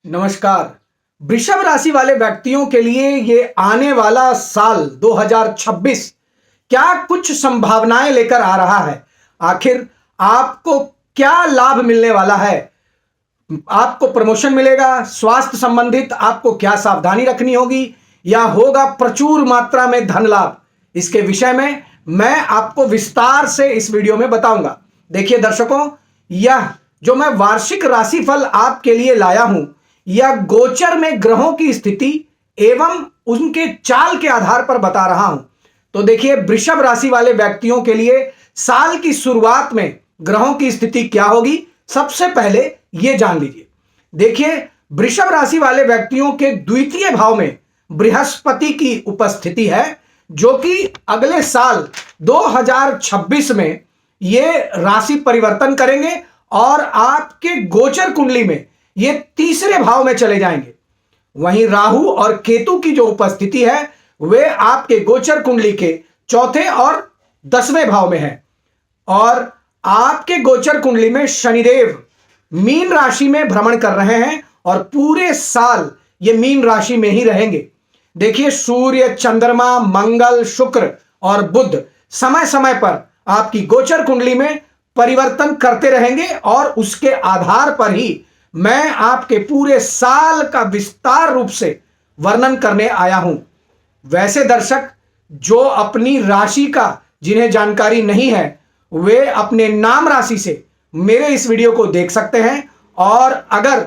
नमस्कार। वृषभ राशि वाले व्यक्तियों के लिए ये आने वाला साल 2026 क्या कुछ संभावनाएं लेकर आ रहा है। आखिर आपको क्या लाभ मिलने वाला है? आपको प्रमोशन मिलेगा? स्वास्थ्य संबंधित आपको क्या सावधानी रखनी होगी या होगा प्रचुर मात्रा में धन लाभ? इसके विषय में मैं आपको विस्तार से इस वीडियो में बताऊंगा। देखिए दर्शकों, यह जो मैं वार्षिक राशिफल आपके लिए लाया हूं, यह गोचर में ग्रहों की स्थिति एवं उनके चाल के आधार पर बता रहा हूं। तो देखिए, वृषभ राशि वाले व्यक्तियों के लिए साल की शुरुआत में ग्रहों की स्थिति क्या होगी, सबसे पहले यह जान लीजिए। देखिए, वृषभ राशि वाले व्यक्तियों के द्वितीय भाव में बृहस्पति की उपस्थिति है, जो कि अगले साल 2026 में ये राशि परिवर्तन करेंगे और आपके गोचर कुंडली में ये तीसरे भाव में चले जाएंगे। वहीं राहु और केतु की जो उपस्थिति है वे आपके गोचर कुंडली के चौथे और 10वें भाव में है और आपके गोचर कुंडली में शनिदेव मीन राशि में भ्रमण कर रहे हैं और पूरे साल ये मीन राशि में ही रहेंगे। देखिए, सूर्य, चंद्रमा, मंगल, शुक्र और बुध समय समय पर आपकी गोचर कुंडली में परिवर्तन करते रहेंगे और उसके आधार पर ही मैं आपके पूरे साल का विस्तार रूप से वर्णन करने आया हूं। वैसे दर्शक जो अपनी राशि का जिन्हें जानकारी नहीं है, वे अपने नाम राशि से मेरे इस वीडियो को देख सकते हैं और अगर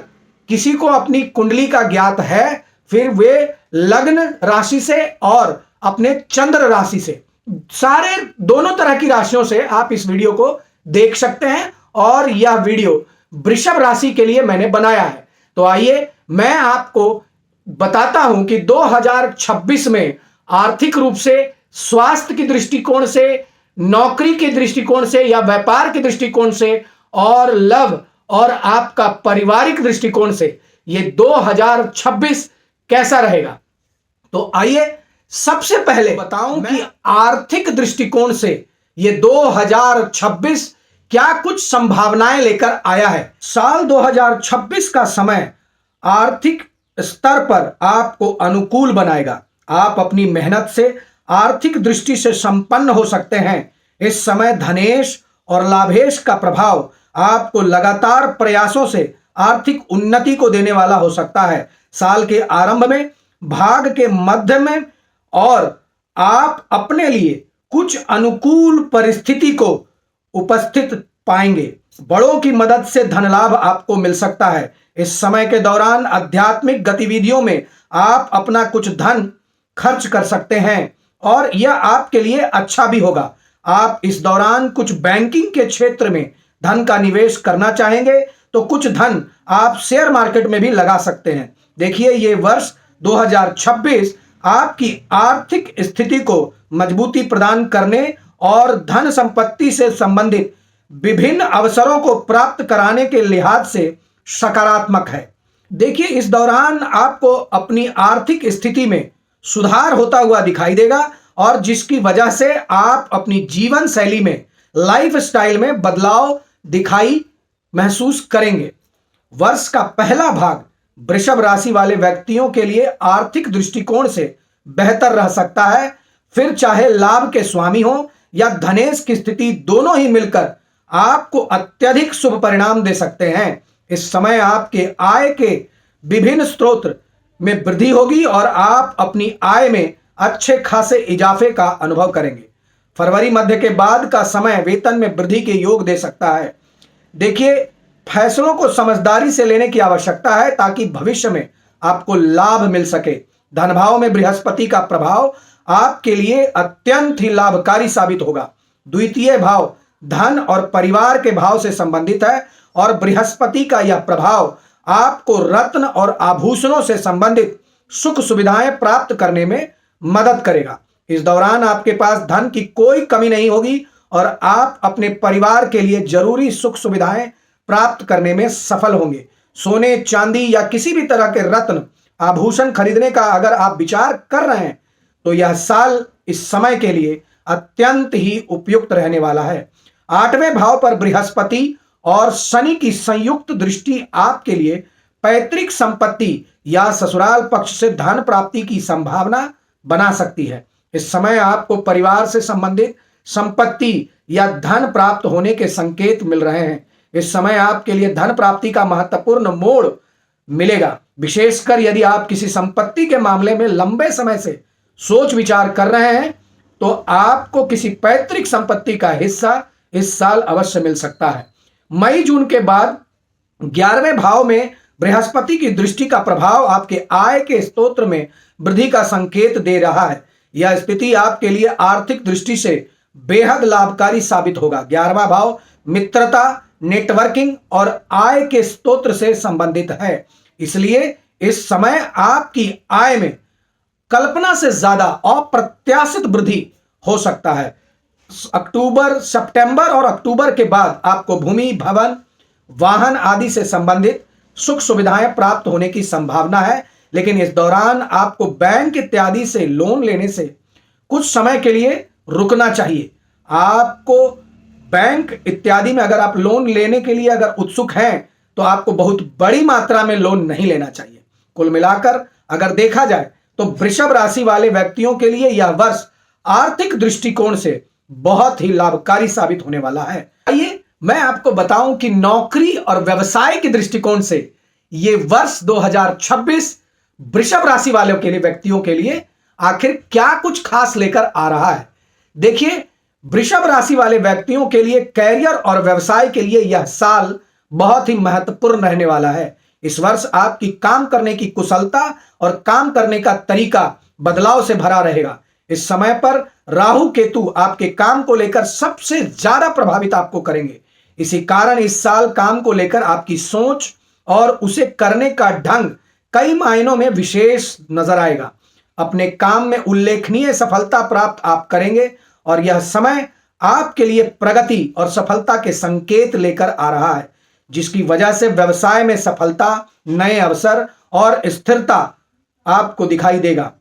किसी को अपनी कुंडली का ज्ञात है, फिर वे लग्न राशि से और अपने चंद्र राशि से, सारे दोनों तरह की राशियों से आप इस वीडियो को देख सकते हैं और यह वीडियो वृषभ राशि के लिए मैंने बनाया है। तो आइए मैं आपको बताता हूं कि 2026 में आर्थिक रूप से, स्वास्थ्य की दृष्टिकोण से, नौकरी के दृष्टिकोण से या व्यापार के दृष्टिकोण से और लव और आपका पारिवारिक दृष्टिकोण से ये 2026 कैसा रहेगा। तो आइए सबसे पहले बताऊं कि आर्थिक दृष्टिकोण से ये 2026 क्या कुछ संभावनाएं लेकर आया है। साल 2026 का समय आर्थिक स्तर पर आपको अनुकूल बनाएगा। आप अपनी मेहनत से आर्थिक दृष्टि से संपन्न हो सकते हैं। इस समय धनेश और लाभेश का प्रभाव आपको लगातार प्रयासों से आर्थिक उन्नति को देने वाला हो सकता है। साल के आरंभ में, भाग के मध्य में और आप अपने लिए कुछ अनुकूल परिस्थिति को उपस्थित पाएंगे। बड़ों की मदद से धन लाभ आपको मिल सकता है। इस समय के दौरान आध्यात्मिक गतिविधियों में आप अपना कुछ धन खर्च कर सकते हैं और यह आपके लिए अच्छा भी होगा। आप इस दौरान कुछ बैंकिंग के क्षेत्र में धन का निवेश करना चाहेंगे तो कुछ धन आप शेयर मार्केट में भी लगा सकते हैं। देखिए, ये वर्ष 2026 आपकी आर्थिक स्थिति को मजबूती प्रदान करने और धन संपत्ति से संबंधित विभिन्न अवसरों को प्राप्त कराने के लिहाज से सकारात्मक है। देखिए, इस दौरान आपको अपनी आर्थिक स्थिति में सुधार होता हुआ दिखाई देगा और जिसकी वजह से आप अपनी जीवन शैली में, लाइफ स्टाइल में बदलाव दिखाई महसूस करेंगे। वर्ष का पहला भाग वृषभ राशि वाले व्यक्तियों के लिए आर्थिक दृष्टिकोण से बेहतर रह सकता है। फिर चाहे लाभ के स्वामी हो या धनेश की स्थिति, दोनों ही मिलकर आपको अत्यधिक शुभ परिणाम दे सकते हैं। इस समय आपके आय के विभिन्न स्रोत में वृद्धि होगी और आप अपनी आय में अच्छे खासे इजाफे का अनुभव करेंगे। फरवरी मध्य के बाद का समय वेतन में वृद्धि के योग दे सकता है। देखिए, फैसलों को समझदारी से लेने की आवश्यकता है ताकि भविष्य में आपको लाभ मिल सके। धन भाव में बृहस्पति का प्रभाव आपके लिए अत्यंत ही लाभकारी साबित होगा। द्वितीय भाव धन और परिवार के भाव से संबंधित है और बृहस्पति का यह प्रभाव आपको रत्न और आभूषणों से संबंधित सुख सुविधाएं प्राप्त करने में मदद करेगा। इस दौरान आपके पास धन की कोई कमी नहीं होगी और आप अपने परिवार के लिए जरूरी सुख सुविधाएं प्राप्त करने में सफल होंगे। सोने, चांदी या किसी भी तरह के रत्न आभूषण खरीदने का अगर आप विचार कर रहे हैं तो यह साल इस समय के लिए अत्यंत ही उपयुक्त रहने वाला है। 8वें भाव पर बृहस्पति और शनि की संयुक्त दृष्टि आपके लिए पैतृक संपत्ति या ससुराल पक्ष से धन प्राप्ति की संभावना बना सकती है। इस समय आपको परिवार से संबंधित संपत्ति या धन प्राप्त होने के संकेत मिल रहे हैं। इस समय आपके लिए धन प्राप्ति का महत्वपूर्ण मोड़ मिलेगा, विशेषकर यदि आप किसी संपत्ति के मामले में लंबे समय से सोच विचार कर रहे हैं तो आपको किसी पैतृक संपत्ति का हिस्सा इस साल अवश्य मिल सकता है। मई जून के बाद 11वें भाव में बृहस्पति की दृष्टि का प्रभाव आपके आय के स्रोत में वृद्धि का संकेत दे रहा है। यह स्थिति आपके लिए आर्थिक दृष्टि से बेहद लाभकारी साबित होगा। 11वां भाव मित्रता, नेटवर्किंग और आय के स्रोत से संबंधित है, इसलिए इस समय आपकी आय में कल्पना से ज्यादा अप्रत्याशित वृद्धि हो सकता है। सितंबर और अक्टूबर के बाद आपको भूमि, भवन, वाहन आदि से संबंधित सुख सुविधाएं प्राप्त होने की संभावना है, लेकिन इस दौरान आपको बैंक इत्यादि से लोन लेने से कुछ समय के लिए रुकना चाहिए। आपको बैंक इत्यादि में अगर आप लोन लेने के लिए अगर उत्सुक हैं तो आपको बहुत बड़ी मात्रा में लोन नहीं लेना चाहिए। कुल मिलाकर अगर देखा जाए तो वृषभ राशि वाले व्यक्तियों के लिए यह वर्ष आर्थिक दृष्टिकोण से बहुत ही लाभकारी साबित होने वाला है। आइए मैं आपको बताऊं कि नौकरी और व्यवसाय के दृष्टिकोण से यह वर्ष 2026 वृषभ राशि वालों के लिए व्यक्तियों के लिए आखिर क्या कुछ खास लेकर आ रहा है। देखिए, वृषभ राशि वाले व्यक्तियों के लिए कैरियर और व्यवसाय के लिए यह साल बहुत ही महत्वपूर्ण रहने वाला है। इस वर्ष आपकी काम करने की कुशलता और काम करने का तरीका बदलाव से भरा रहेगा। इस समय पर राहु केतु आपके काम को लेकर सबसे ज्यादा प्रभावित आपको करेंगे। इसी कारण इस साल काम को लेकर आपकी सोच और उसे करने का ढंग कई मायनों में विशेष नजर आएगा। अपने काम में उल्लेखनीय सफलता प्राप्त आप करेंगे और यह समय आपके लिए प्रगति और सफलता के संकेत लेकर आ रहा है, जिसकी वजह से व्यवसाय में सफलता, नए अवसर और स्थिरता आपको दिखाई देगा।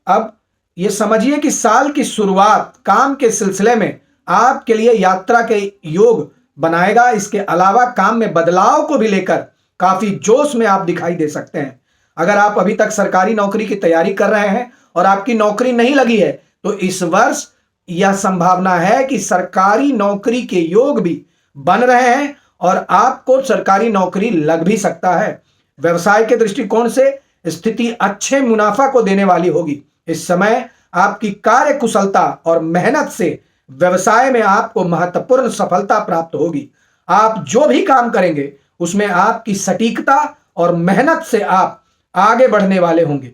अब यह समझिए कि साल की शुरुआत काम के सिलसिले में आपके लिए यात्रा के योग बनाएगा। इसके अलावा काम में बदलाव को भी लेकर काफी जोश में आप दिखाई दे सकते हैं। अगर आप अभी तक सरकारी नौकरी की तैयारी कर रहे हैं और आपकी नौकरी नहीं लगी है तो इस वर्ष यह संभावना है कि सरकारी नौकरी के योग भी बन रहे हैं और आपको सरकारी नौकरी लग भी सकता है। व्यवसाय के दृष्टिकोण से स्थिति अच्छे मुनाफा को देने वाली होगी। इस समय आपकी कार्य कुशलता और मेहनत से व्यवसाय में आपको महत्वपूर्ण सफलता प्राप्त होगी। आप जो भी काम करेंगे उसमें आपकी सटीकता और मेहनत से आप आगे बढ़ने वाले होंगे।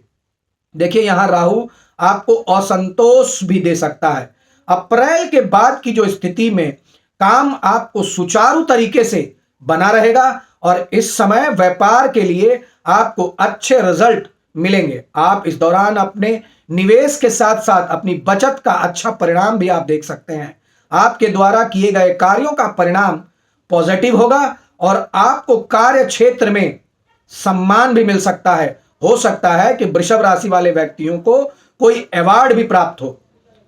देखिए, यहां राहु आपको असंतोष भी दे सकता है। अप्रैल के बाद की जो स्थिति में काम आपको सुचारू तरीके से बना रहेगा और इस समय व्यापार के लिए आपको अच्छे रिजल्ट मिलेंगे। आप इस दौरान अपने निवेश के साथ साथ अपनी बचत का अच्छा परिणाम भी आप देख सकते हैं। आपके द्वारा किए गए कार्यों का परिणाम पॉजिटिव होगा और आपको कार्य क्षेत्र में सम्मान भी मिल सकता है। हो सकता है कि वृषभ राशि वाले व्यक्तियों को कोई अवार्ड भी प्राप्त हो।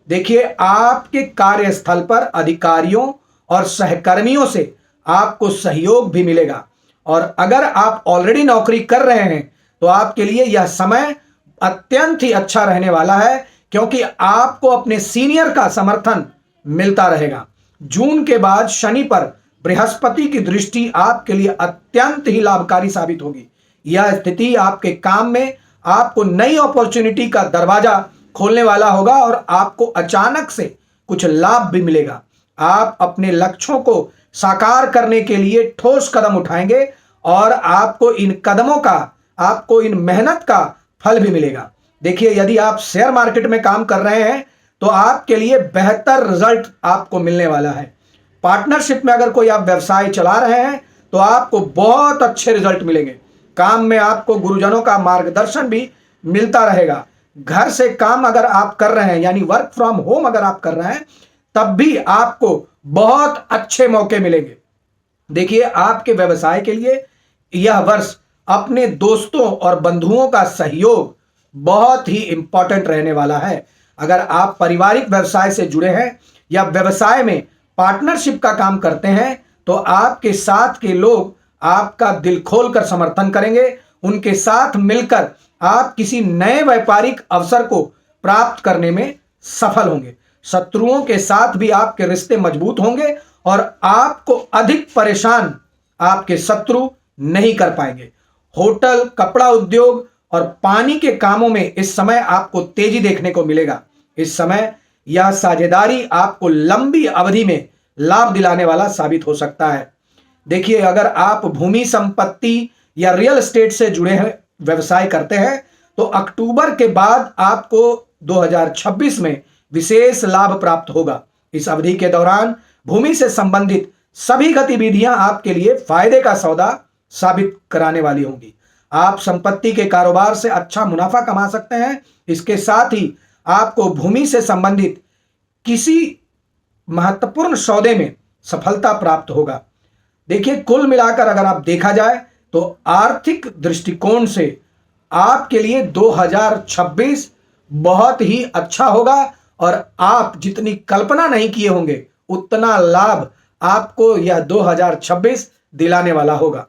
देखिए, आपके कार्यस्थल पर अधिकारियों और सहकर्मियों से आपको सहयोग भी मिलेगा और अगर आप ऑलरेडी नौकरी कर रहे हैं तो आपके लिए यह समय अत्यंत ही अच्छा रहने वाला है, क्योंकि आपको अपने सीनियर का समर्थन मिलता रहेगा। जून के बाद शनि पर बृहस्पति की दृष्टि आपके लिए अत्यंत ही लाभकारी साबित होगी। यह स्थिति आपके काम में आपको नई अपॉर्चुनिटी का दरवाजा खोलने वाला होगा और आपको अचानक से कुछ लाभ भी मिलेगा। आप अपने लक्ष्यों को साकार करने के लिए ठोस कदम उठाएंगे और आपको इन मेहनत का फल भी मिलेगा। देखिए, यदि आप शेयर मार्केट में काम कर रहे हैं तो आपके लिए बेहतर रिजल्ट आपको मिलने वाला है। पार्टनरशिप में अगर कोई आप व्यवसाय चला रहे हैं तो आपको बहुत अच्छे रिजल्ट मिलेंगे। काम में आपको गुरुजनों का मार्गदर्शन भी मिलता रहेगा। घर से काम अगर आप कर रहे हैं यानी वर्क फ्रॉम होम अगर आप कर रहे हैं तब भी आपको बहुत अच्छे मौके मिलेंगे। देखिए, आपके व्यवसाय के लिए यह वर्ष अपने दोस्तों और बंधुओं का सहयोग बहुत ही इंपॉर्टेंट रहने वाला है। अगर आप पारिवारिक व्यवसाय से जुड़े हैं या व्यवसाय में पार्टनरशिप का काम करते हैं तो आपके साथ के लोग आपका दिल खोलकर समर्थन करेंगे। उनके साथ मिलकर आप किसी नए व्यापारिक अवसर को प्राप्त करने में सफल होंगे। शत्रुओं के साथ भी आपके रिश्ते मजबूत होंगे और आपको अधिक परेशान आपके शत्रु नहीं कर पाएंगे। होटल, कपड़ा उद्योग और पानी के कामों में इस समय आपको तेजी देखने को मिलेगा। इस समय यह साझेदारी आपको लंबी अवधि में लाभ दिलाने वाला साबित हो सकता है। देखिए, अगर आप भूमि संपत्ति या रियल एस्टेट से जुड़े हैं, व्यवसाय करते हैं, तो अक्टूबर के बाद आपको 2026 में विशेष लाभ प्राप्त होगा। इस अवधि के दौरान भूमि से संबंधित सभी गतिविधियां आपके लिए फायदे का सौदा साबित कराने वाली होंगी। आप संपत्ति के कारोबार से अच्छा मुनाफा कमा सकते हैं। इसके साथ ही आपको भूमि से संबंधित किसी महत्वपूर्ण सौदे में सफलता प्राप्त होगा। देखिए, कुल मिलाकर अगर आप देखा जाए तो आर्थिक दृष्टिकोण से आपके लिए 2026 बहुत ही अच्छा होगा और आप जितनी कल्पना नहीं किए होंगे उतना लाभ आपको यह 2026 दिलाने वाला होगा।